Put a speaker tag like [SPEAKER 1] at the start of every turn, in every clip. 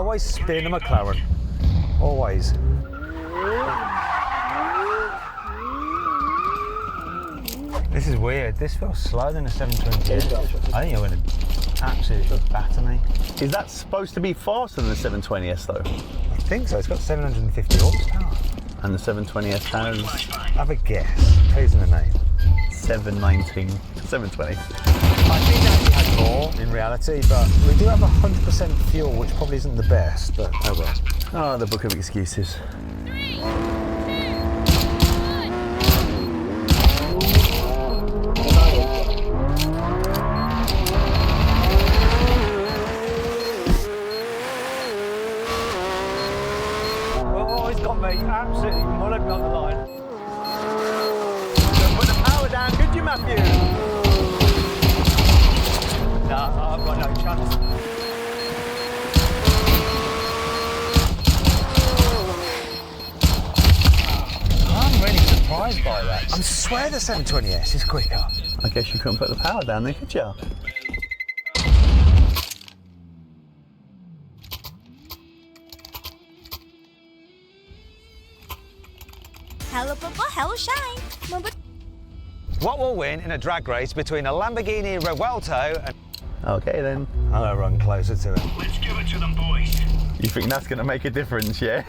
[SPEAKER 1] always spin a McLaren. Always. This is weird. This feels slower than a 720. I think you're going to absolutely batter me.
[SPEAKER 2] Is that supposed to be faster than the 720S though?
[SPEAKER 1] I think so. It's got 750 horsepower.
[SPEAKER 2] And the 720S has...
[SPEAKER 1] Have a guess. Please in the name.
[SPEAKER 2] 719. 720.
[SPEAKER 1] I think it actually has more in reality, but we do have 100% fuel, which probably isn't the best, but oh well.
[SPEAKER 2] Oh, the book of excuses.
[SPEAKER 1] Oh, he's got me absolutely mullered on the line.
[SPEAKER 2] Put the power down, could you, Matthew?
[SPEAKER 1] Nah, I've got no chance. I'm really surprised by that. I swear the 720S is quicker.
[SPEAKER 2] I guess you couldn't put the power down there, could you?
[SPEAKER 3] Hello Purple, hello Shine.
[SPEAKER 1] What will win in a drag race between a Lamborghini Revuelto and...
[SPEAKER 2] Okay then.
[SPEAKER 1] I'm gonna run closer to it.
[SPEAKER 4] Let's give it to them, boys.
[SPEAKER 2] You think that's going to make a difference, yeah?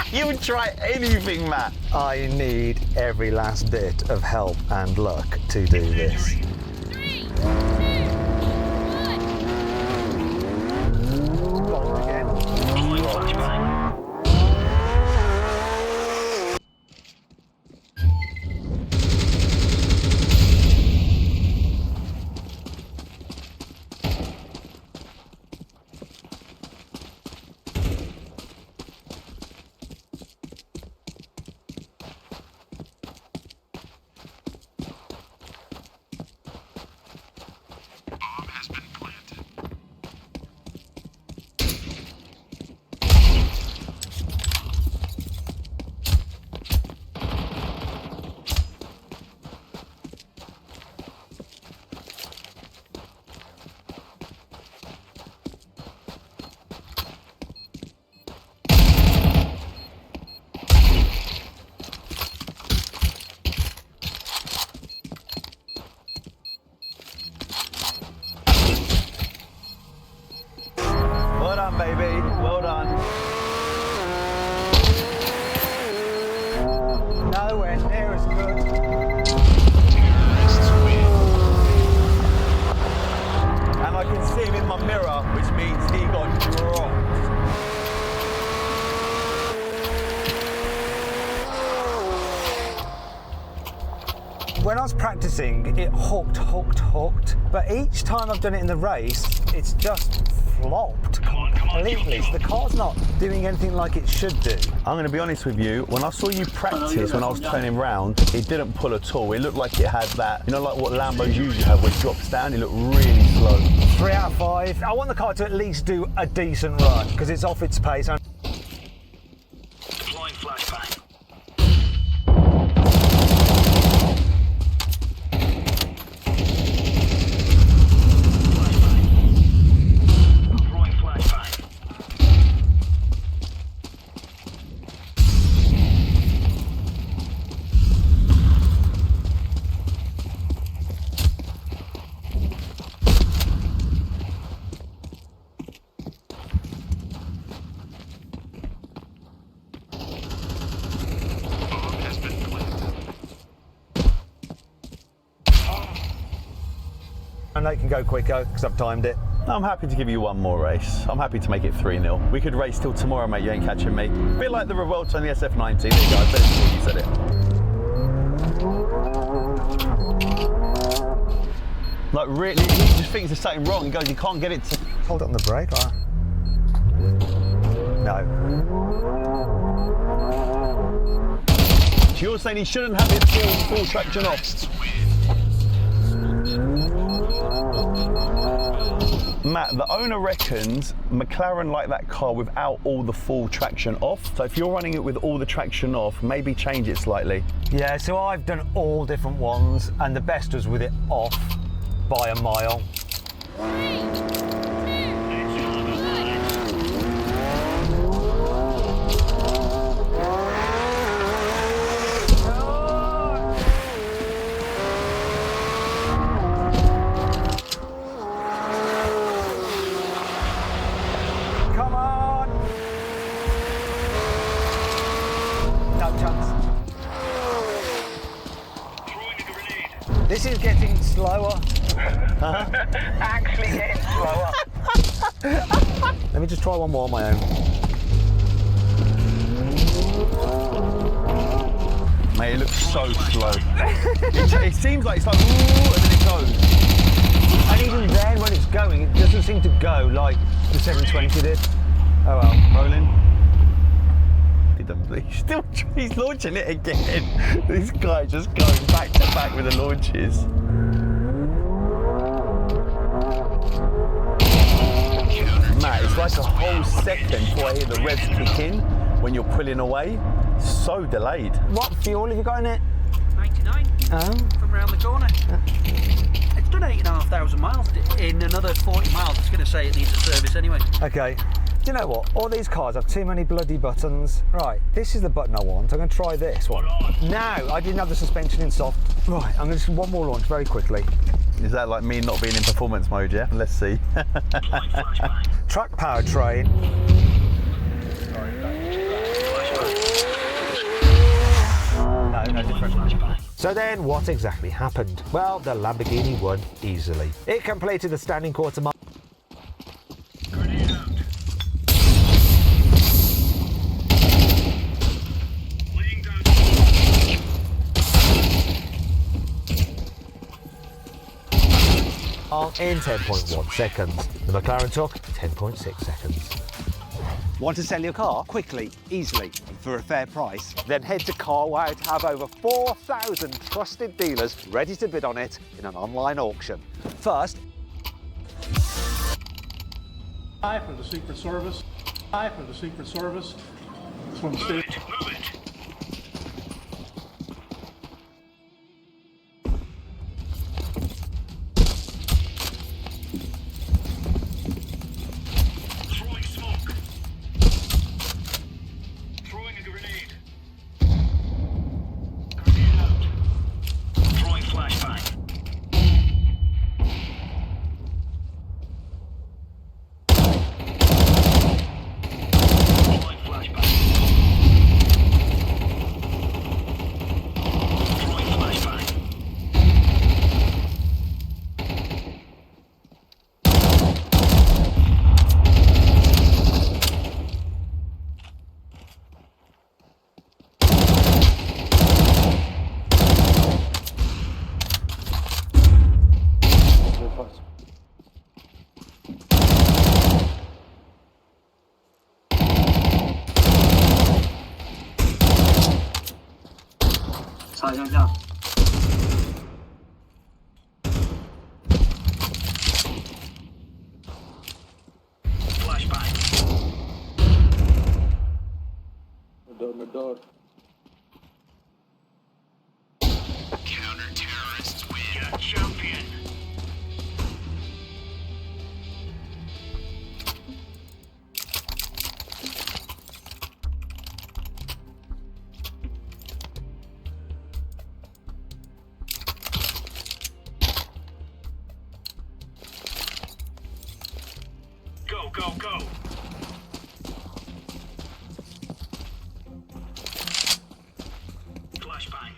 [SPEAKER 2] You would try anything, Matt.
[SPEAKER 1] I need every last bit of help and luck to do this.
[SPEAKER 3] 3, 2, 1.
[SPEAKER 1] Roll again.
[SPEAKER 4] Deploying flashbang.
[SPEAKER 2] Well done, baby. Well done.
[SPEAKER 1] Nowhere near as good.
[SPEAKER 2] And I can see him in my mirror, which means he got dropped.
[SPEAKER 1] When I was practicing, it hooked, but each time I've done it in the race, it's just flopped completely. So the car's not doing anything like it should do.
[SPEAKER 2] I'm going to be honest with you, when I saw you practice when I was turning round, it didn't pull at all. It looked like it had that, you know, like what Lambos usually have where it drops down, it looked really slow.
[SPEAKER 1] 3 out of 5. I want the car to at least do a decent run, because it's off its pace.
[SPEAKER 4] Deploying flashbang. Deploying flashbang.
[SPEAKER 1] And they can go quicker, because I've timed it.
[SPEAKER 2] I'm happy to give you one more race. I'm happy to make it 3-0. We could race till tomorrow, mate. You ain't catching me. A bit like the Revuelto and the SF90. There you go. I bet you said it. Like, really, he just thinks there's something wrong. He goes, you can't get it to...
[SPEAKER 1] Hold it on the brake, right? No.
[SPEAKER 2] So you're saying he shouldn't have his full traction off? Matt, the owner reckons McLaren like that car without all the full traction off. So if you're running it with all the traction off, maybe change it slightly.
[SPEAKER 1] Yeah, so I've done all different ones, and the best was with it off by a mile.
[SPEAKER 3] 3, 2, 1.
[SPEAKER 1] This is getting slower.
[SPEAKER 4] Actually getting slower.
[SPEAKER 1] Let me just try one more on my own.
[SPEAKER 2] Mate, it looks so slow. It seems like it's like, ooh, and then it goes.
[SPEAKER 1] And even then, when it's going, it doesn't seem to go like the 720 did. Oh well.
[SPEAKER 2] Rolling. He's launching it again. This guy just going back to back with the launches. Matt, it's like a whole second before I hear the revs kick in when you're pulling away. So delayed.
[SPEAKER 1] What fuel have you got in it?
[SPEAKER 5] 99
[SPEAKER 1] Oh.
[SPEAKER 5] from round the corner. It's done 8,500 miles. In another 40 miles, it's going to say it needs a service anyway.
[SPEAKER 1] Okay. Do you know what? All these cars have too many bloody buttons. Right, this is the button I want. I'm going to try this one. Now, I didn't have the suspension in soft. Right, I'm going to do one more launch very quickly.
[SPEAKER 2] Is that like me not being in performance mode, yeah? Let's see.
[SPEAKER 1] Truck powertrain. No different. So then, what exactly happened? Well, the Lamborghini won easily. It completed the standing quarter mile.
[SPEAKER 4] Grenade out. Laying down.
[SPEAKER 1] In 10.1 seconds. The McLaren took 10.6 seconds. Want to sell your car quickly, easily, for a fair price? Then head to CarWow to have over 4,000 trusted dealers ready to bid on it in an online auction. First,
[SPEAKER 6] Hi for the Secret Service. Hi for the Secret Service. It's from the
[SPEAKER 4] Move
[SPEAKER 6] state.
[SPEAKER 4] it. Move it. Throwing smoke. Throwing a grenade. Grenade out. Throwing flashbang. Throwing flashbang. Throwing flashbang. Flashbang. Counter-terrorists win. Yeah, champion. Go, go, go. Flashbang.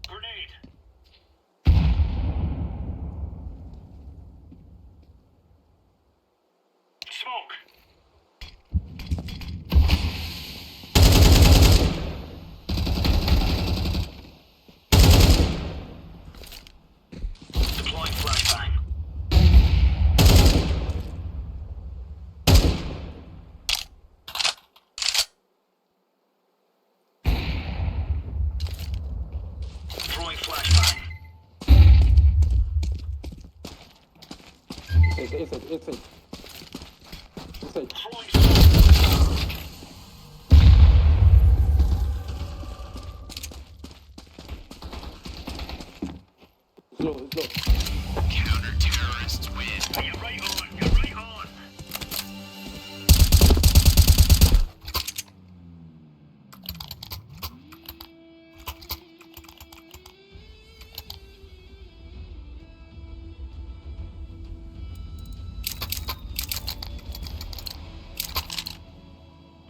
[SPEAKER 4] Grenade. Smoke. Deploying flashbang. Throwing flashbang. Throwing smoke. Counter-terrorists win. You're right on. You're right on.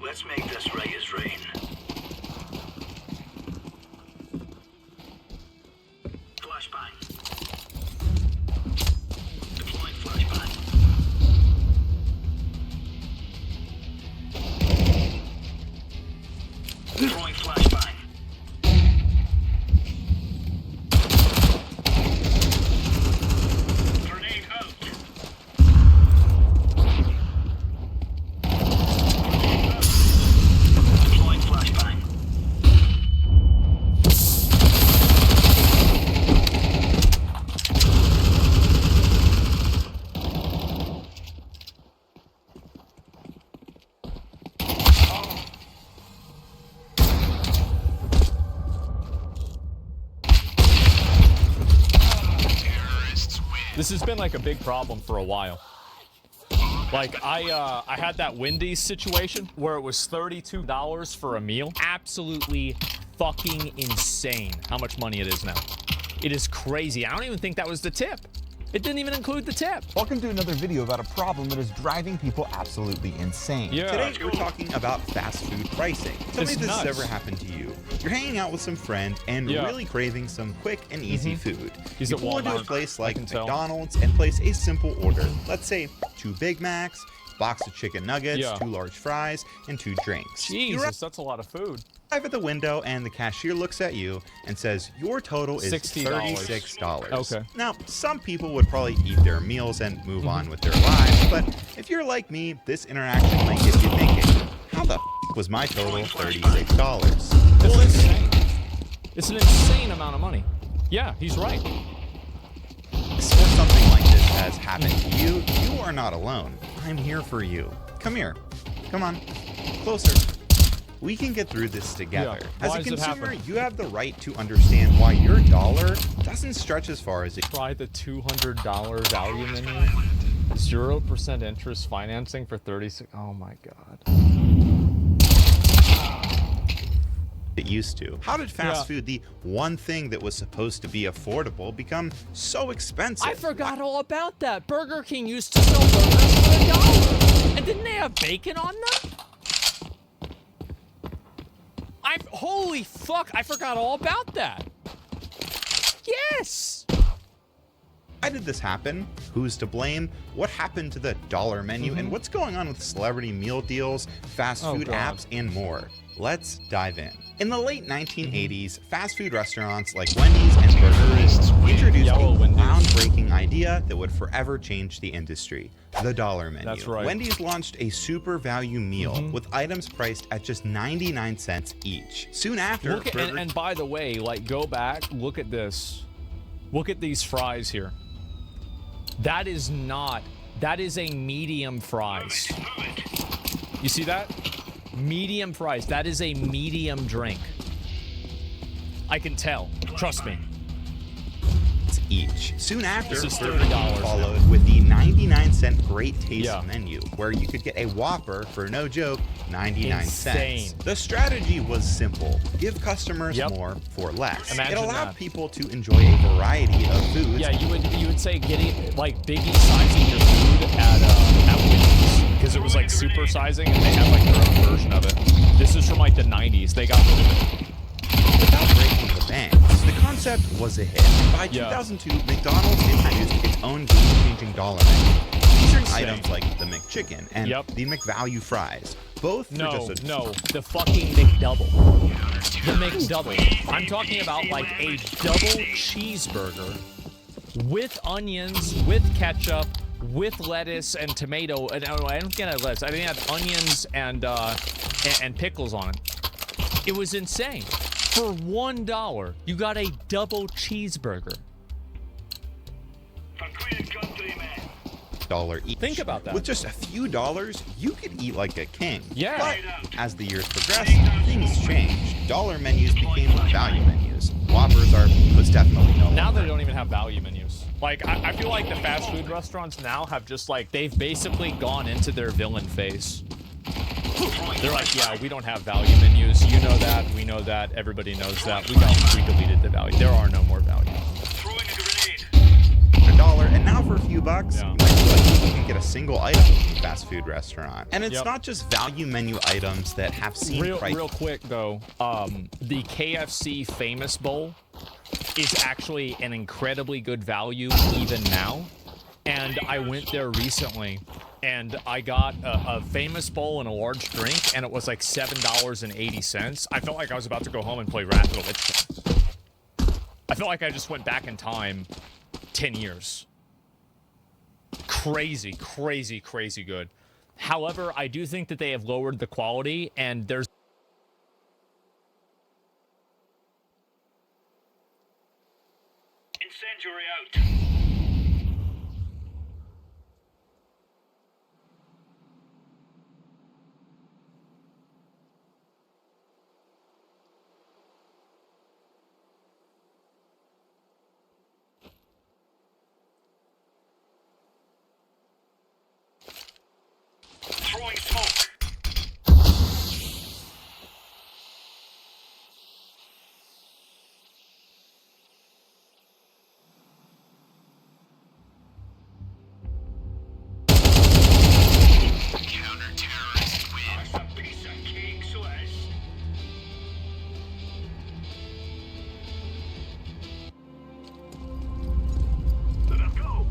[SPEAKER 4] Let's make this right as rain. flashbang. Deploying flashbang. Throwing flashbang. Grenade out. Deploying flashbang.
[SPEAKER 7] This has been like a big problem for a while. Like I had that Wendy's situation where it was $32 for a meal. Absolutely fucking insane how much money it is now. It is crazy. I don't even think that was the tip. It didn't even include the tip.
[SPEAKER 8] Welcome to another video about a problem that is driving people absolutely insane.
[SPEAKER 7] Yeah.
[SPEAKER 8] Today we're talking about fast food pricing. Tell me if this has ever happened to you. You're hanging out with some friend and really craving some quick and easy food.
[SPEAKER 7] He's
[SPEAKER 8] you
[SPEAKER 7] at
[SPEAKER 8] pull into a
[SPEAKER 7] Walmart,
[SPEAKER 8] place like
[SPEAKER 7] I can tell.
[SPEAKER 8] McDonald's and place a simple order. Let's say 2 Big Macs, box of chicken nuggets, 2 large fries, and 2 drinks.
[SPEAKER 7] Jesus, that's a lot of food.
[SPEAKER 8] Arrive at the window and the cashier looks at you and says your total is
[SPEAKER 7] $60.
[SPEAKER 8] $36.
[SPEAKER 7] Okay.
[SPEAKER 8] Now, some people would probably eat their meals and move on with their lives, but if you're like me, this interaction might get you thinking, how the was my total $36?
[SPEAKER 7] Well, it's an insane amount of money. Yeah, he's right.
[SPEAKER 8] Or something like this has happened to you, you are not alone. I'm here for you. Come here. Come on. Closer. We can get through this together.
[SPEAKER 7] Yeah.
[SPEAKER 8] As
[SPEAKER 7] Why
[SPEAKER 8] a
[SPEAKER 7] does it
[SPEAKER 8] consumer,
[SPEAKER 7] happen?
[SPEAKER 8] you have the right to understand why your dollar doesn't stretch as far as it
[SPEAKER 7] Try the $200 value menu. 0% interest financing for 36. Oh my God.
[SPEAKER 8] used to. How did fast food, the one thing that was supposed to be affordable, become so expensive?
[SPEAKER 7] I forgot all about that. Burger King used to sell burgers for $1. And didn't they have bacon on them? Holy fuck, I forgot all about that. Yes!
[SPEAKER 8] Why did this happen? Who's to blame? What happened to the dollar menu? And what's going on with celebrity meal deals, fast food apps, and more? Let's dive in. In the late 1980s, fast food restaurants like Wendy's and Burger King introduced a groundbreaking idea that would forever change the industry: the dollar menu.
[SPEAKER 7] That's right.
[SPEAKER 8] Wendy's launched a super value meal with items priced at just 99 cents each. Soon after,
[SPEAKER 7] and by the way, like, go back, look at this. Look at these fries here. That is a medium fries. You see that? Medium fries. That is a medium drink. I can tell. Trust me.
[SPEAKER 8] Each. Soon after,
[SPEAKER 7] this is
[SPEAKER 8] Burger King
[SPEAKER 7] $30
[SPEAKER 8] followed with the 99-cent Great Taste menu, where you could get a Whopper for, no joke, 99 cents. The strategy was simple: give customers more for less.
[SPEAKER 7] Imagine
[SPEAKER 8] it allowed
[SPEAKER 7] that.
[SPEAKER 8] people to enjoy a variety of foods.
[SPEAKER 7] Yeah, you would say getting like Biggie sizing your food at Wendy's, because it was like super sizing, and they had like their own version of it. This is from like the 90s. They got rid of it.
[SPEAKER 8] Without breaking the bank, the concept was a hit. By 2002, McDonald's introduced its own game-changing dollar menu, featuring items like the McChicken and the McValue fries, both for just
[SPEAKER 7] the fucking McDouble. The McDouble. I'm talking about like a double cheeseburger with onions, with ketchup, with lettuce and tomato. And I don't get lettuce. I think it had onions and pickles on it. It was insane. For $1, you got a double cheeseburger.
[SPEAKER 8] Each.
[SPEAKER 7] Think about that.
[SPEAKER 8] With just a few dollars, you could eat like a king.
[SPEAKER 7] Yeah.
[SPEAKER 8] But as the years progressed, things changed. Dollar menus became value menus. Whoppers was definitely no
[SPEAKER 7] Now
[SPEAKER 8] longer.
[SPEAKER 7] they don't even have value menus. Like, I feel like the fast food restaurants now have just like, they've basically gone into their villain phase. They're like, yeah, we don't have value menus. You know that. We know that. Everybody knows that. We deleted the value. There are no more value.
[SPEAKER 8] $1, and now for a few bucks, you might feel like you can get a single item from a fast food restaurant. And it's not just value menu items that have seen
[SPEAKER 7] Real quick though, the KFC Famous Bowl is actually an incredibly good value even now. And I went there recently, and I got a famous bowl and a large drink, and it was like $7.80. I felt like I was about to go home and play Wrath of the Lich King. I felt like I just went back in time 10 years. Crazy, crazy, crazy good. However, I do think that they have lowered the quality, and there's
[SPEAKER 4] Incendiary out. Throwing smoke. Counter-terrorist win. That's a piece of cake, Celeste. Let us go.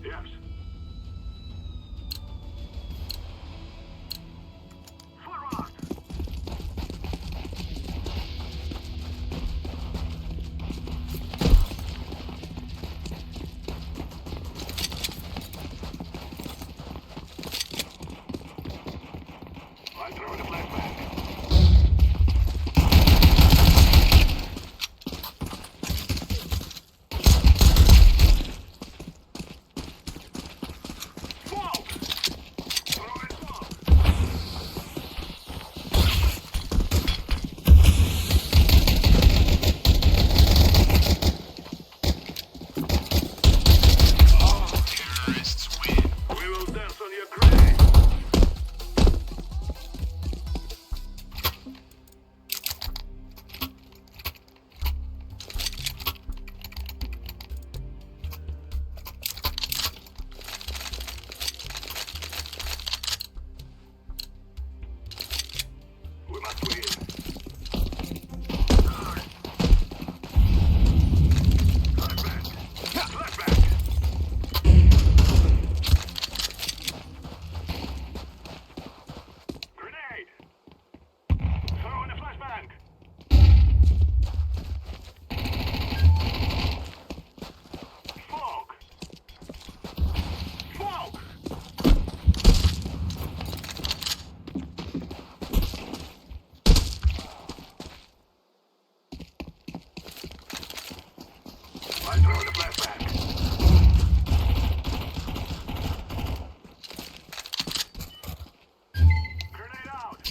[SPEAKER 4] Yes. Forward. I'm throwing a flashback. Smoke! Throwing smoke! Terrorists win. We will dance on your grave. We must win. Flashback. Flashback. Grenade. Throw in a flashbang. Smoke. Smoke. I'm throwing a flashback. Grenade out.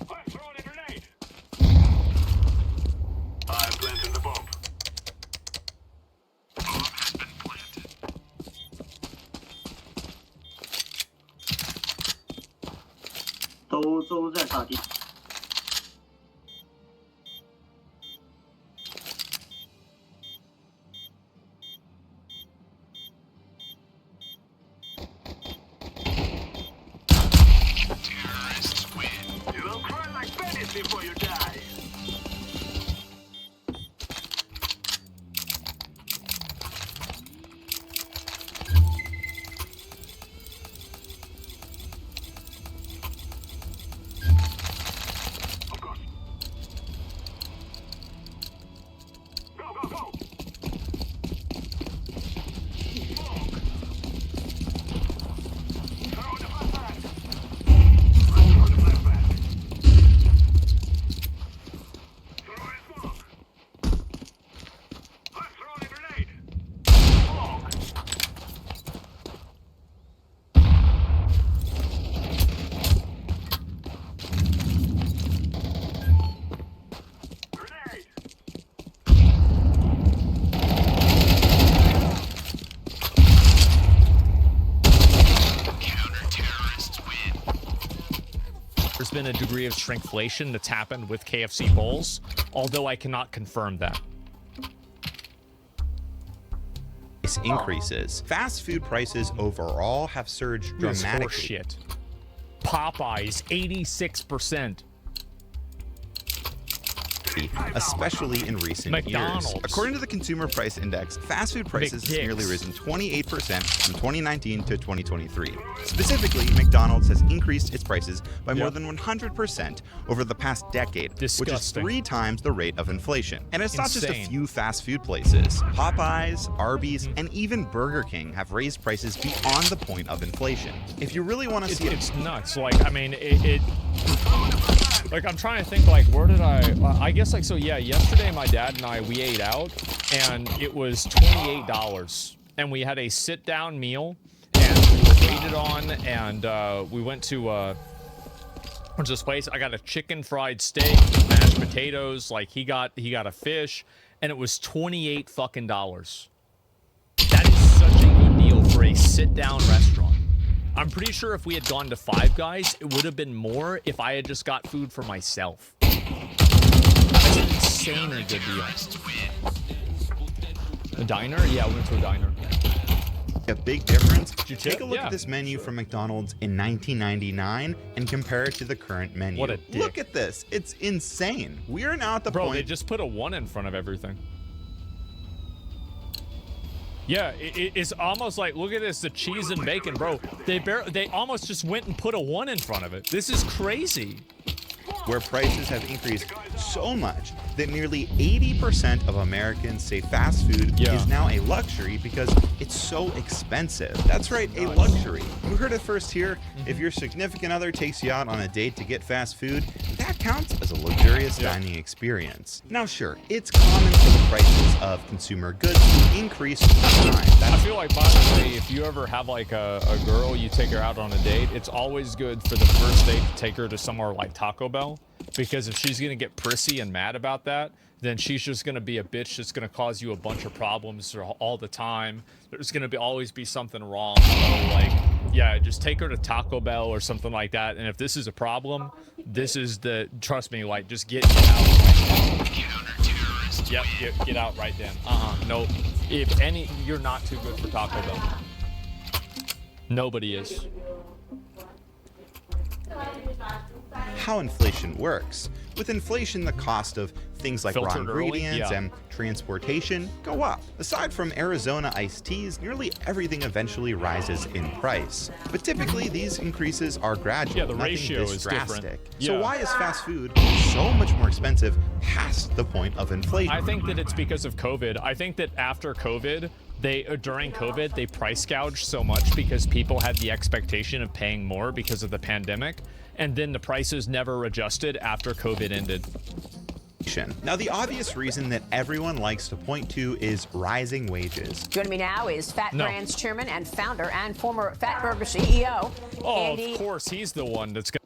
[SPEAKER 4] I'm throwing a grenade. I'm planting the bomb. Bomb has been planted. Terrorists win. You will cry like bandits before you die.
[SPEAKER 7] been a degree of shrinkflation that's happened with KFC bowls, although I cannot confirm that.
[SPEAKER 8] Increases. Fast food prices overall have surged
[SPEAKER 7] This
[SPEAKER 8] dramatically.
[SPEAKER 7] horseshit. Popeyes, 86%.
[SPEAKER 8] Especially in recent
[SPEAKER 7] McDonald's.
[SPEAKER 8] years. According to the Consumer Price Index, fast food prices has nearly risen 28% from 2019 to 2023. Specifically, McDonald's has increased its prices by more than 100% over the past decade, which is
[SPEAKER 7] Disgusting.
[SPEAKER 8] 3 times the rate of inflation. And it's not just a
[SPEAKER 7] Insane.
[SPEAKER 8] few fast food places. Popeyes, Arby's, and even Burger King have raised prices beyond the point of inflation. If you really want to see
[SPEAKER 7] It's nuts. Like, I mean, like, I'm trying to think, like, where did I guess, like, so, yeah, yesterday my dad and I, we ate out, and it was $28. And we had a sit-down meal, and we were waited on, and we went to this place. I got a chicken fried steak, mashed potatoes, like, he got a fish, and it was $28 fucking dollars. That is such a good deal for a sit-down restaurant. I'm pretty sure if we had gone to Five Guys, it would have been more if I had just got food for myself. That's an insanely good deal. A diner? Yeah, I went to a diner.
[SPEAKER 8] a big difference?
[SPEAKER 7] Take
[SPEAKER 8] a look at this menu from McDonald's in 1999 and compare it to the current menu.
[SPEAKER 7] What a dick.
[SPEAKER 8] Look at this. It's insane. We are now at the
[SPEAKER 7] Bro,
[SPEAKER 8] point...
[SPEAKER 7] they just put a 1 in front of everything. Yeah, it's almost like, look at this, the cheese and bacon, bro. They almost just went and put a 1 in front of it. This is crazy.
[SPEAKER 8] Where prices have increased so much that nearly 80% of Americans say fast food is now a luxury because it's so expensive. That's right, a luxury. You heard it first here. If your significant other takes you out on a date to get fast food, that counts as a luxurious dining experience. Now sure, it's common for the prices of consumer goods to increase over time.
[SPEAKER 7] I feel like, by the way, if you ever have like a girl, you take her out on a date, it's always good for the first date to take her to somewhere like Taco Bell. Because if she's gonna get prissy and mad about that, then she's just gonna be a bitch that's gonna cause you a bunch of problems all the time. There's gonna always be something wrong. So like, yeah, just take her to Taco Bell or something like that. And if this is a problem, this is the, trust me, like, just get out. Yep, get out right then. Nope. If any, you're not too good for Taco Bell. Nobody is.
[SPEAKER 8] How inflation works. With inflation, the cost of things like raw
[SPEAKER 7] Filtered early?
[SPEAKER 8] ingredients
[SPEAKER 7] Yeah.
[SPEAKER 8] and transportation go up. Aside from Arizona iced teas, nearly everything eventually rises in price. But typically, these increases are gradual,
[SPEAKER 7] Yeah, the
[SPEAKER 8] nothing
[SPEAKER 7] ratio
[SPEAKER 8] this
[SPEAKER 7] is
[SPEAKER 8] drastic.
[SPEAKER 7] different.
[SPEAKER 8] So
[SPEAKER 7] Yeah.
[SPEAKER 8] why is fast food so much more expensive past the point of inflation?
[SPEAKER 7] I think that it's because of COVID. I think that after COVID, during COVID, they price gouged so much because people had the expectation of paying more because of the pandemic, and then the prices never adjusted after COVID ended.
[SPEAKER 8] Now, the obvious reason that everyone likes to point to is rising wages.
[SPEAKER 9] Joining me now is Fat
[SPEAKER 7] No.
[SPEAKER 9] Brands chairman and founder and former Fat Burger CEO,
[SPEAKER 7] Oh,
[SPEAKER 9] Andy.
[SPEAKER 7] of course, he's the one that's gonna.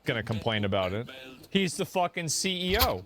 [SPEAKER 7] Gonna complain about it. He's the fucking CEO.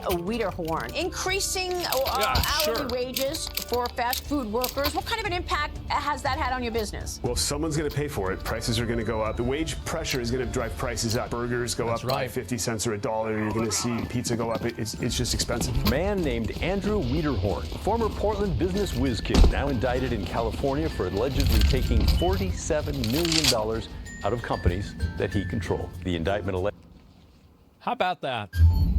[SPEAKER 9] Wiederhorn. Increasing hourly wages for fast food workers. What kind of an impact has that had on your business?
[SPEAKER 10] Well, someone's going to pay for it. Prices are going to go up. The wage pressure is going to drive prices up. Burgers go up by 50 cents or $1. You're going to see pizza go up. It's just expensive.
[SPEAKER 11] Man named Andrew Wiederhorn, former Portland business whiz kid, now indicted in California for allegedly taking $47 million out of companies that he controlled. The indictment
[SPEAKER 7] How about that?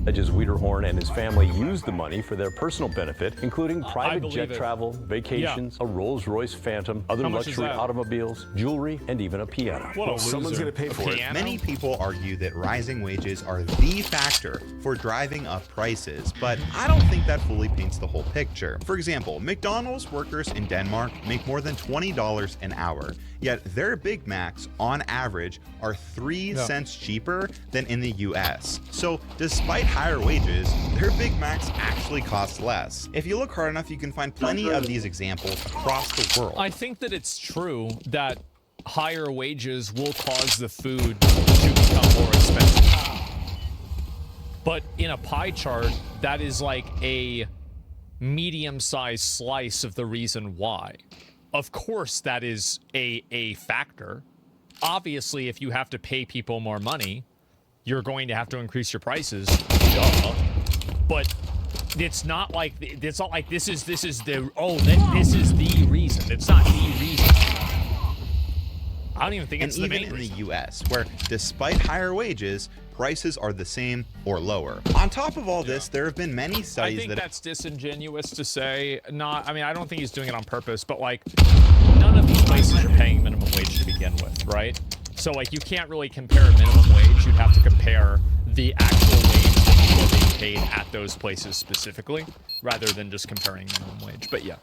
[SPEAKER 11] alleges Wiederhorn and his family used the money for their personal benefit, including private jet travel, vacations, a Rolls-Royce Phantom, other luxury automobiles, jewelry, and even a piano.
[SPEAKER 10] Well, someone's going to pay for it.
[SPEAKER 8] Many people argue that rising wages are the factor for driving up prices, but I don't think that fully paints the whole picture. For example, McDonald's workers in Denmark make more than $20 an hour, yet their Big Macs, on average, are 3 cents cheaper than in the US. So, despite higher wages, their Big Macs actually cost less. If you look hard enough, you can find plenty of these examples across the world.
[SPEAKER 7] I think that it's true that higher wages will cause the food to become more expensive. But in a pie chart, that is like a medium-sized slice of the reason why. Of course, that is a factor. Obviously, if you have to pay people more money, you're going to have to increase your prices. Duh. But it's not like this is the this is the reason. It's not the reason. I don't even think it's the main reason.
[SPEAKER 8] And even in the US, where despite higher wages, prices are the same or lower. On top of all this, there have been many studies
[SPEAKER 7] I think that's disingenuous to say. I mean, I don't think he's doing it on purpose, but like, none of these places are paying minimum wage to begin with, right? So like, you can't really compare minimum wage. You'd have to compare the actual wage that people are being paid at those places specifically, rather than just comparing minimum wage. But yeah.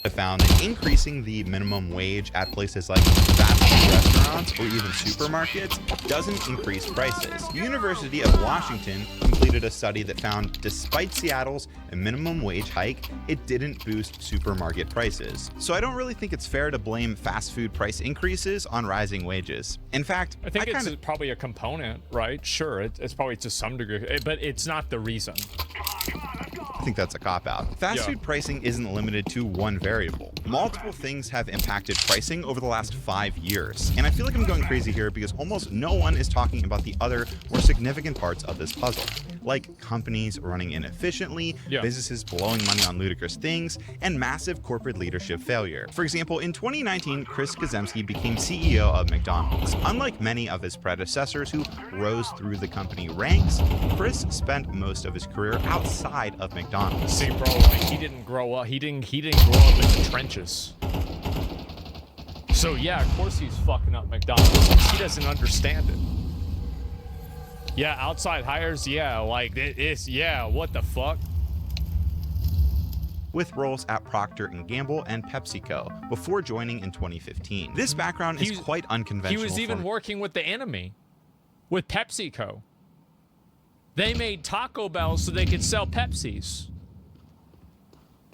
[SPEAKER 8] I found that increasing the minimum wage at places like fast food restaurants or even supermarkets doesn't increase prices. The University of Washington completed a study that found despite Seattle's minimum wage hike, it didn't boost supermarket prices. So I don't really think it's fair to blame fast food price increases on rising wages. In fact,
[SPEAKER 7] I think it's probably a component, right? Sure, it's probably to some degree, but it's not the reason.
[SPEAKER 8] I think that's a cop-out. Fast food pricing isn't limited to one variable. Multiple things have impacted pricing over the last 5 years. And I feel like I'm going crazy here because almost no one is talking about the other more significant parts of this puzzle. Like companies running inefficiently, businesses blowing money on ludicrous things, and massive corporate leadership failure. For example, in 2019, Chris Kazemski became CEO of McDonald's. Unlike many of his predecessors who rose through the company ranks, Chris spent most of his career outside of McDonald's.
[SPEAKER 7] See, bro, like, he didn't grow up. He didn't grow up in the trenches. So yeah, of course he's fucking up McDonald's. He doesn't understand it. Yeah, outside hires. Yeah, like what the fuck?
[SPEAKER 8] With roles at Procter & Gamble and PepsiCo before joining in 2015. This background is quite unconventional.
[SPEAKER 7] He was even working with the enemy, with PepsiCo. They made Taco Bell so they could sell Pepsis.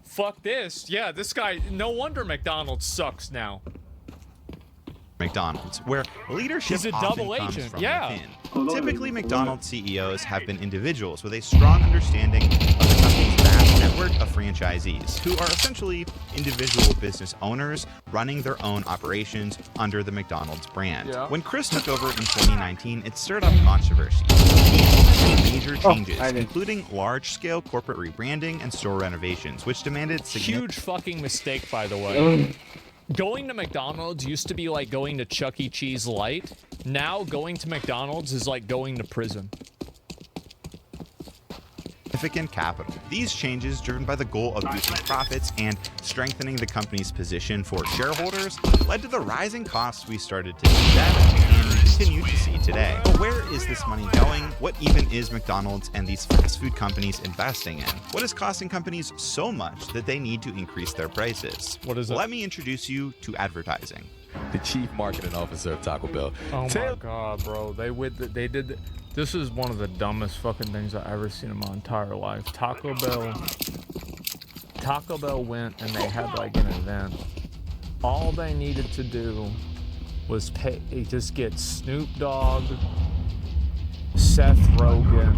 [SPEAKER 7] Fuck this. Yeah, this guy, no wonder McDonald's sucks now.
[SPEAKER 8] McDonald's, where leadership
[SPEAKER 7] He's a double
[SPEAKER 8] often
[SPEAKER 7] agent.
[SPEAKER 8] comes from
[SPEAKER 7] Yeah.
[SPEAKER 8] within. Typically, McDonald's CEOs have been individuals with a strong understanding of the company's vast network of franchisees, who are essentially individual business owners running their own operations under the McDonald's brand. When Chris took over in 2019, it stirred up controversy. He implemented major changes, including large-scale corporate rebranding and store renovations, which demanded
[SPEAKER 7] huge fucking mistake, by the way. Going to McDonald's used to be like going to Chuck E. Cheese Light. Now going to McDonald's is like going to prison.
[SPEAKER 8] Significant capital. These changes, driven by the goal of boosting profits and strengthening the company's position for shareholders, led to the rising costs we started to see then and continue to see today. But where is this money going? What even is McDonald's and these fast food companies investing in? What is costing companies so much that they need to increase their prices?
[SPEAKER 7] What is it?
[SPEAKER 8] Let me introduce you to advertising.
[SPEAKER 12] The chief marketing officer of Taco Bell.
[SPEAKER 7] Oh my god, bro. They did this is one of the dumbest fucking things I've ever seen in my entire life. Taco Bell went and they had like an event. All they needed to do was just get Snoop Dogg, Seth Rogen,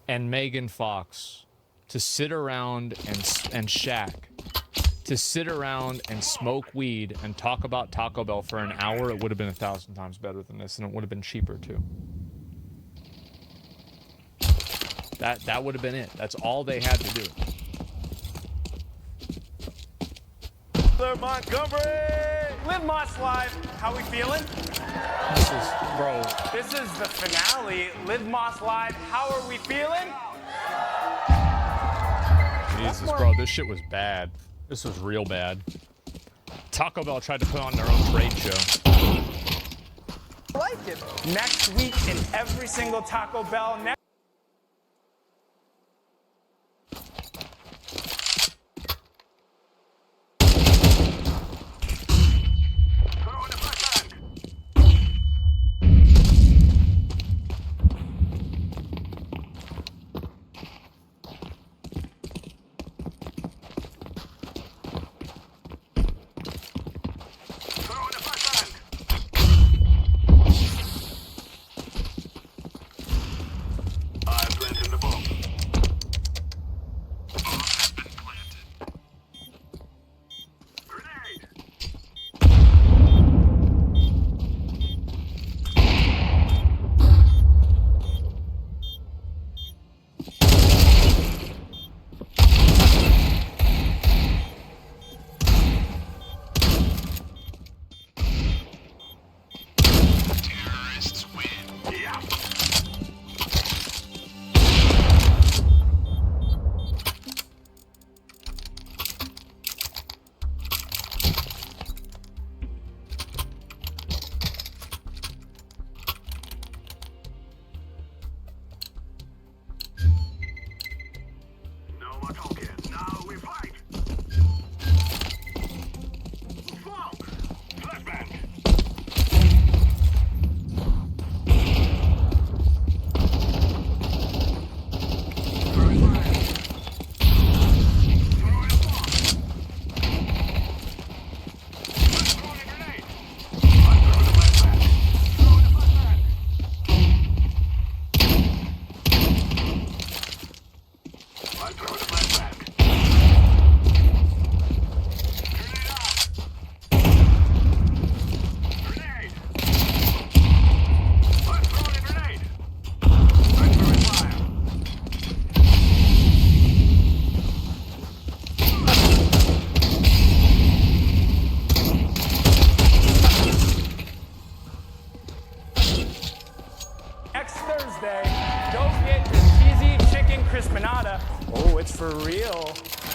[SPEAKER 7] and Megan Fox to sit around and Shaq to sit around and smoke weed and talk about Taco Bell for an hour, it would have been 1,000 times better than this, and it would have been cheaper too. That would have been it. That's all they had to do.
[SPEAKER 13] Montgomery! Live Moss Live. How we feeling?
[SPEAKER 7] This is, bro.
[SPEAKER 13] This is the finale. Live Moss Live. How are we feeling?
[SPEAKER 7] Jesus, bro, this shit was bad. This was real bad. Taco Bell tried to put on their own trade show.
[SPEAKER 13] I like it. Next week in every single Taco Bell.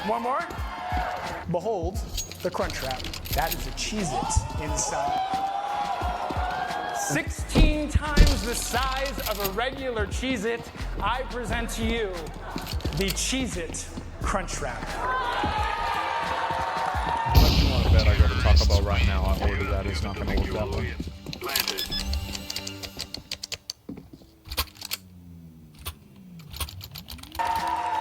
[SPEAKER 13] One more. Behold the Crunchwrap. That is a Cheez-It inside. 16 times the size of a regular Cheez-It. I present to you the Cheez-It Crunchwrap.
[SPEAKER 7] I bet I go to Taco Bell right now. I order that. It's not going to look that way.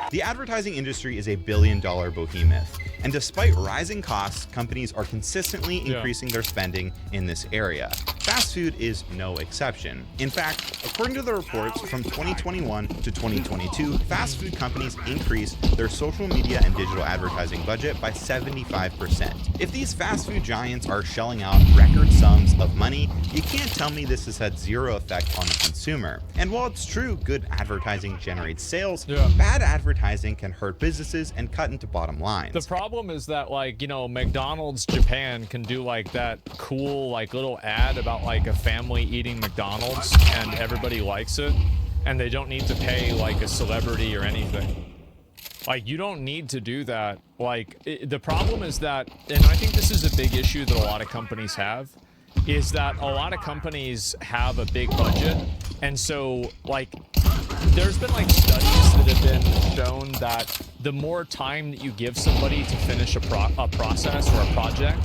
[SPEAKER 8] The advertising industry is a billion-dollar behemoth, and despite rising costs, companies are consistently increasing their spending in this area. Fast food is no exception. In fact, according to the reports from 2021 to 2022, fast food companies increased their social media and digital advertising budget by 75%. If these fast food giants are shelling out record sums of money, you can't tell me this has had zero effect on the consumer. And while it's true good advertising generates sales, bad advertising can hurt businesses and cut into bottom lines.
[SPEAKER 7] The problem is that, like, you know, McDonald's Japan can do like that cool like little ad about like a family eating McDonald's and everybody likes it, and they don't need to pay like a celebrity or anything. Like, you don't need to do that. Like, the problem is that, and I think this is a big issue that a lot of companies have, is that a lot of companies have a big budget, and so like there's been like studies that have been shown that the more time that you give somebody to finish a process or a project,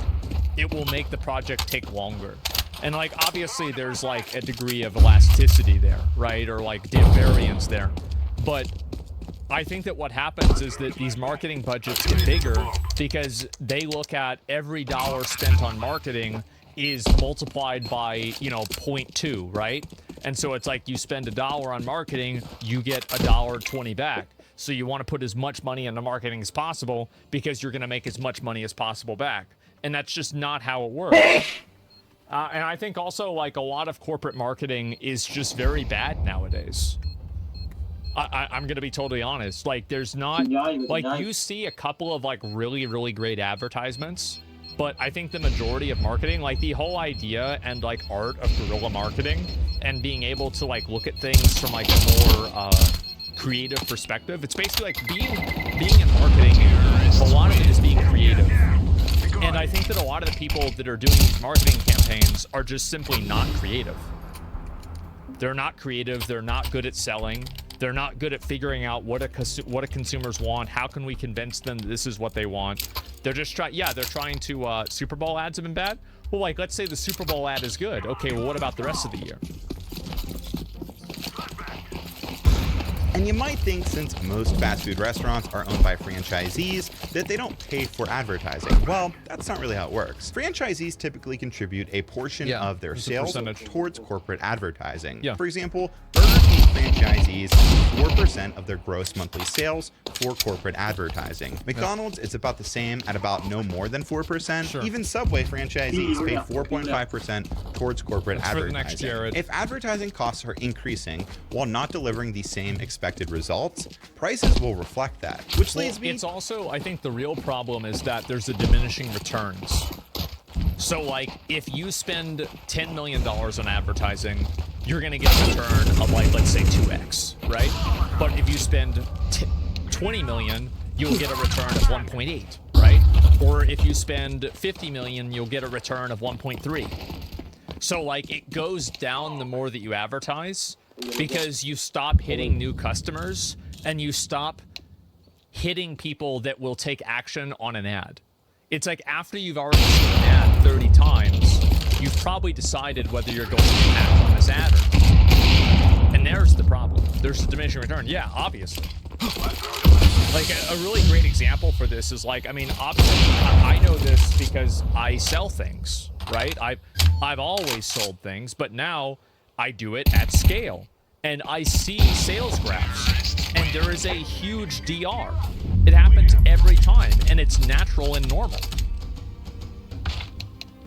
[SPEAKER 7] it will make the project take longer. And like obviously there's like a degree of elasticity there, right? Or like variance there. But I think that what happens is that these marketing budgets get bigger because they look at every dollar spent on marketing is multiplied by, you know, 0.2, right? And so it's like you spend $1 on marketing, you get $1.20 back. So you want to put as much money into marketing as possible because you're going to make as much money as possible back. And that's just not how it works. And I think also like a lot of corporate marketing is just very bad nowadays. I'm going to be totally honest. Like there's not, like you see a couple of like really, really great advertisements, but I think the majority of marketing, like the whole idea and like art of guerrilla marketing and being able to like look at things from like a more creative perspective. It's basically like being in marketing, a lot of it is being creative. And I think that a lot of the people that are doing these marketing campaigns are just simply not creative. They're not creative. They're not good at selling. They're not good at figuring out what consumers want. How can we convince them that this is what they want? They're just trying, they're trying to, Super Bowl ads have been bad. Well, like, let's say the Super Bowl ad is good. Okay, well, what about the rest of the year?
[SPEAKER 8] And you might think since most fast food restaurants are owned by franchisees that they don't pay for advertising. Well, that's not really how it works. Franchisees typically contribute a portion of their sales towards corporate advertising. For example, Burger King franchisees 4% of their gross monthly sales for corporate advertising. McDonald's is about the same at about no more than 4%. Even Subway franchisees pay 4.5% towards corporate advertising. If advertising costs are increasing while not delivering the same expected results, prices will reflect that. Which leads me...
[SPEAKER 7] It's also, I think the real problem is that there's a diminishing returns. So like, if you spend $10 million on advertising, you're gonna get a return of like, let's say 2x, right? But if you spend 20 million, you'll get a return of 1.8, right? Or if you spend 50 million, you'll get a return of 1.3. So like, it goes down the more that you advertise because you stop hitting new customers and you stop hitting people that will take action on an ad. It's like after you've already seen an ad 30 times, you've probably decided whether you're going to act on this ad or not. And there's the problem. There's a diminishing return. Yeah, obviously. Like a really great example for this is like, I mean, obviously, I know this because I sell things, right? I've always sold things, but now I do it at scale. And I see sales graphs, and there is a huge DR. It happens every time, and it's natural and normal.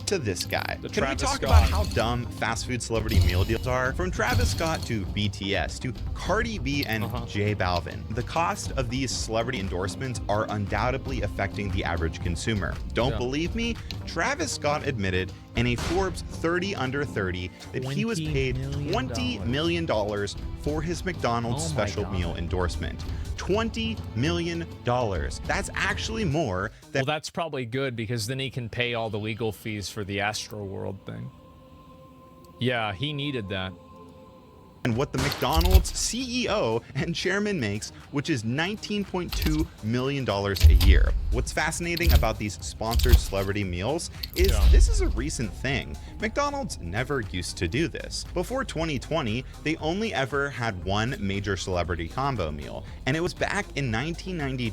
[SPEAKER 8] To this guy. Can
[SPEAKER 7] Travis
[SPEAKER 8] we talk
[SPEAKER 7] Scott.
[SPEAKER 8] about how dumb fast food celebrity meal deals are? From Travis Scott to BTS to Cardi B and J Balvin. The cost of these celebrity endorsements are undoubtedly affecting the average consumer. Don't believe me? Travis Scott admitted in a Forbes 30 Under 30 that he was paid $20 million for his McDonald's special meal endorsement. $20 million. That's actually more than...
[SPEAKER 7] Well, that's probably good because then he can pay all the legal fees for the Astro World thing. Yeah, he needed that.
[SPEAKER 8] And what the McDonald's CEO and chairman makes, which is $19.2 million a year. What's fascinating about these sponsored celebrity meals is this is a recent thing. McDonald's never used to do this. Before 2020, they only ever had one major celebrity combo meal, and it was back in 1992